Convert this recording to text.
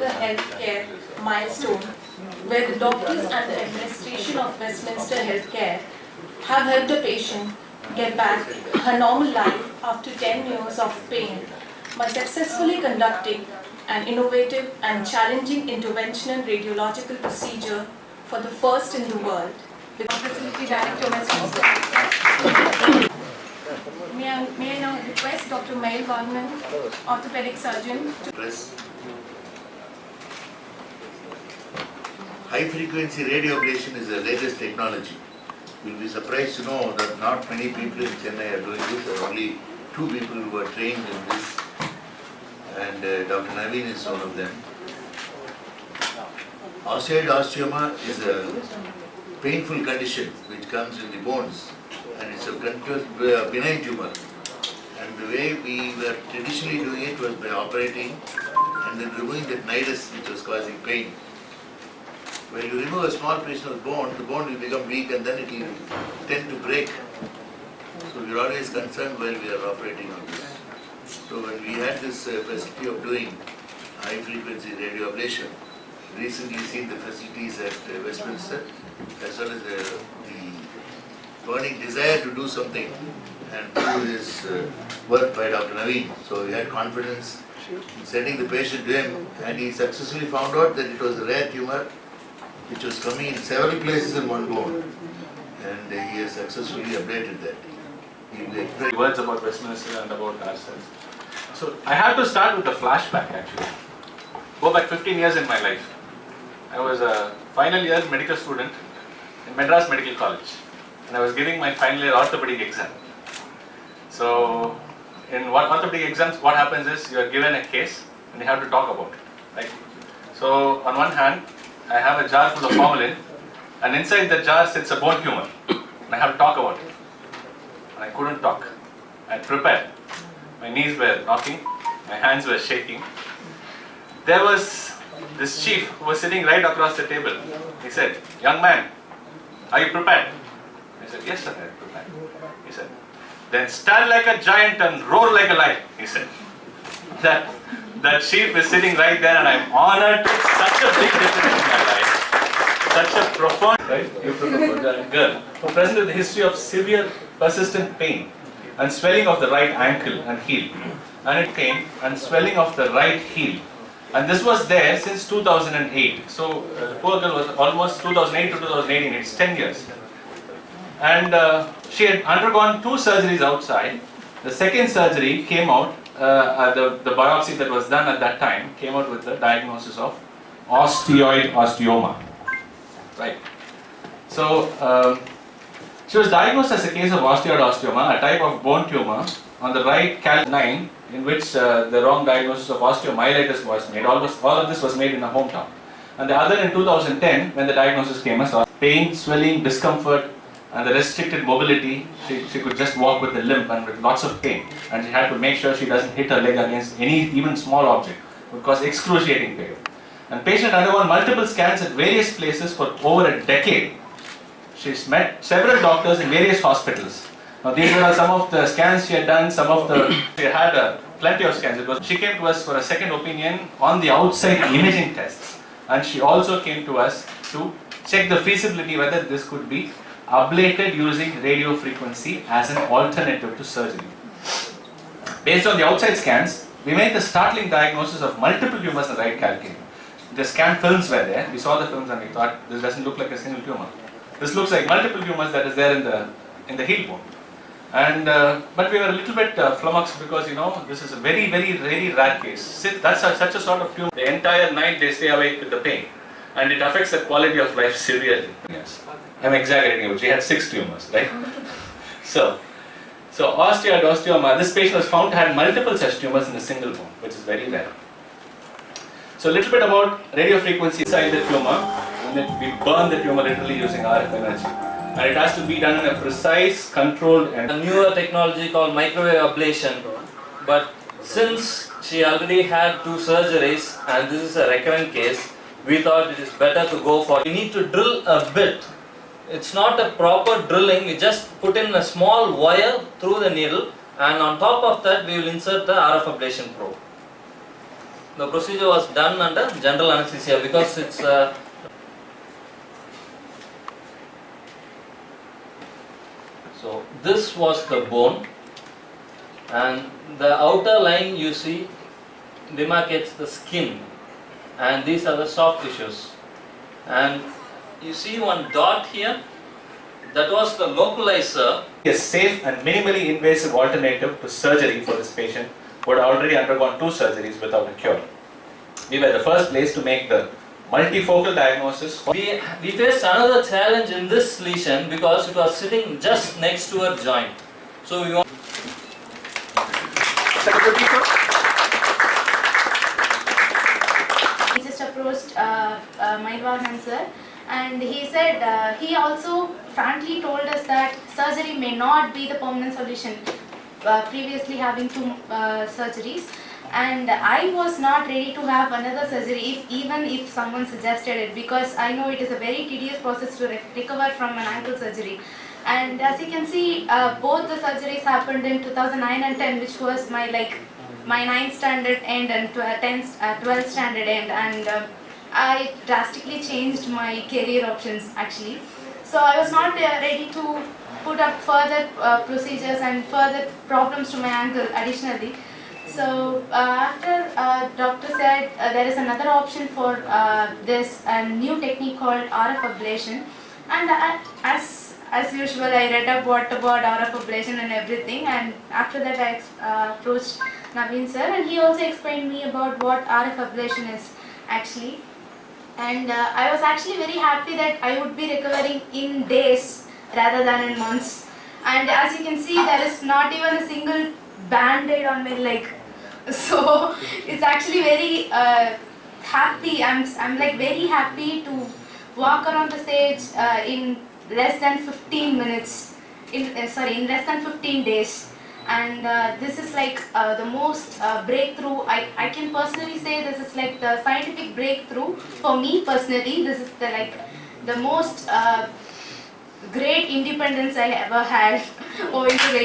a healthcare milestone where the doctors and the administration of Westminster Healthcare have helped the patient get back her normal life after 10 years of pain by successfully conducting an innovative and challenging interventional radiological procedure for the first in the world. The Facility Director, Westminster. May I now request Dr. Mail Varman, orthopedic surgeon, to High frequency radio ablation is the latest technology. You'll be surprised to know that not many people in Chennai are doing this. There are only 2 people who are trained in this, and Dr. Naveen is one of them. Osteoid osteoma is a painful condition which comes in the bones, and it's a continuous benign tumor. And the way we were traditionally doing it was by operating and then removing that nidus which was causing pain. When you remove a small portion of bone, the bone will become weak and then it will tend to break. So we are always concerned while we are operating on this. So when we had this facility of doing high frequency radio ablation, recently seen the facilities at Westminster, as well as the burning desire to do something and do this work by Dr. Naveen. So we had confidence in sending the patient to him, and he successfully found out that it was a rare tumor which was coming in several places in one bone, and he has successfully ablated that. Words about Westminster and about ourselves. So I have to start with a flashback actually. Go back 15 years in my life. I was a final year medical student in Madras Medical College, and I was giving my final year orthopedic exam. So in orthopedic exams, what happens is you are given a case and you have to talk about it, right? So on one hand, I have a jar full of formalin, and inside the jar sits a bone tumor, and I have to talk about it. And I couldn't talk. I had prepared. My knees were knocking, my hands were shaking. There was this chief who was sitting right across the table. He said, "Young man, are you prepared?" I said, "Yes sir, I am prepared." He said, "Then stand like a giant and roar like a lion," he said. That chief is sitting right there, and I'm honored. Such a big difference in my life. Such a profound, right? A girl who presented the history of severe persistent pain and swelling of the right ankle and heel. And it came and swelling of the right heel. And this was there since 2008. So the poor girl was almost 2008 to 2018, it's 10 years. And she had undergone 2 surgeries outside. The second surgery came out, the biopsy that was done at that time came out with the diagnosis of osteoid osteoma. Right. So she was diagnosed as a case of osteoid osteoma, a type of bone tumor on the right calf 9, in which the wrong diagnosis of osteomyelitis was made. All of this was made in her hometown. And the other in 2010, when the diagnosis came as pain, swelling, discomfort, and the restricted mobility. She could just walk with a limp and with lots of pain. And she had to make sure she doesn't hit her leg against any even small object. It would cause excruciating pain. And patient undergone multiple scans at various places for over a decade. She's met several doctors in various hospitals. Now these were some of the scans she had done, she had plenty of scans. She came to us for a second opinion on the outside imaging tests. And she also came to us to check the feasibility whether this could be ablated using radio frequency as an alternative to surgery. Based on the outside scans, we made the startling diagnosis of multiple tumors in the right calcaneum. The scan films were there. We saw the films and we thought, this doesn't look like a single tumor. This looks like multiple tumors that is there in the heel bone. And but we were a little bit flummoxed because this is a very, very, very rare case. That's such a sort of tumor. The entire night they stay awake with the pain, and it affects the quality of life severely. Yes, I'm exaggerating, but she had 6 tumors, right? So osteoid osteoma. This patient was found to have multiple such tumors in a single bone, which is very rare. So a little bit about radio frequency inside the tumor, and then we burn the tumor literally using RF energy. And it has to be done in a precise, controlled and a newer technology called microwave ablation. But since she already had 2 surgeries and this is a recurrent case, we thought it is better to go for. We need to drill a bit. It's not a proper drilling, we just put in a small wire through the needle, and on top of that we will insert the RF ablation probe. the procedure was done under general anesthesia because it's so this was the bone, and the outer line you see demarcates the skin, and these are the soft tissues, and you see one dot here, that was the localizer. A safe and minimally invasive alternative to surgery for this patient who had already undergone 2 surgeries without a cure. We were the first place to make the multifocal diagnosis. We faced another challenge in this lesion because it was sitting just next to her joint. So we want He just approached Mailwagan sir, and he said he also frankly told us that surgery may not be the permanent solution. Previously having 2 surgeries, and I was not ready to have another surgery even if someone suggested it, because I know it is a very tedious process to recover from an ankle surgery. And as you can see, both the surgeries happened in 2009 and 10, which was my 9th standard end and 12th standard end, and I drastically changed my career options actually. So I was not ready to put up further procedures and further problems to my ankle additionally. So after doctor said there is another option for this new technique called RF ablation, and as usual I read up what about RF ablation and everything, and after that I approached Naveen sir, and he also explained me about what RF ablation is actually. And I was actually very happy that I would be recovering in days rather than in months. And as you can see, there is not even a single band-aid on my leg. So it's actually very happy. I'm like very happy to walk around the stage in less than 15 minutes. In less than 15 days. And this is like the most breakthrough. I can personally say this is like the scientific breakthrough for me personally. This is the most great independence I ever had owing to the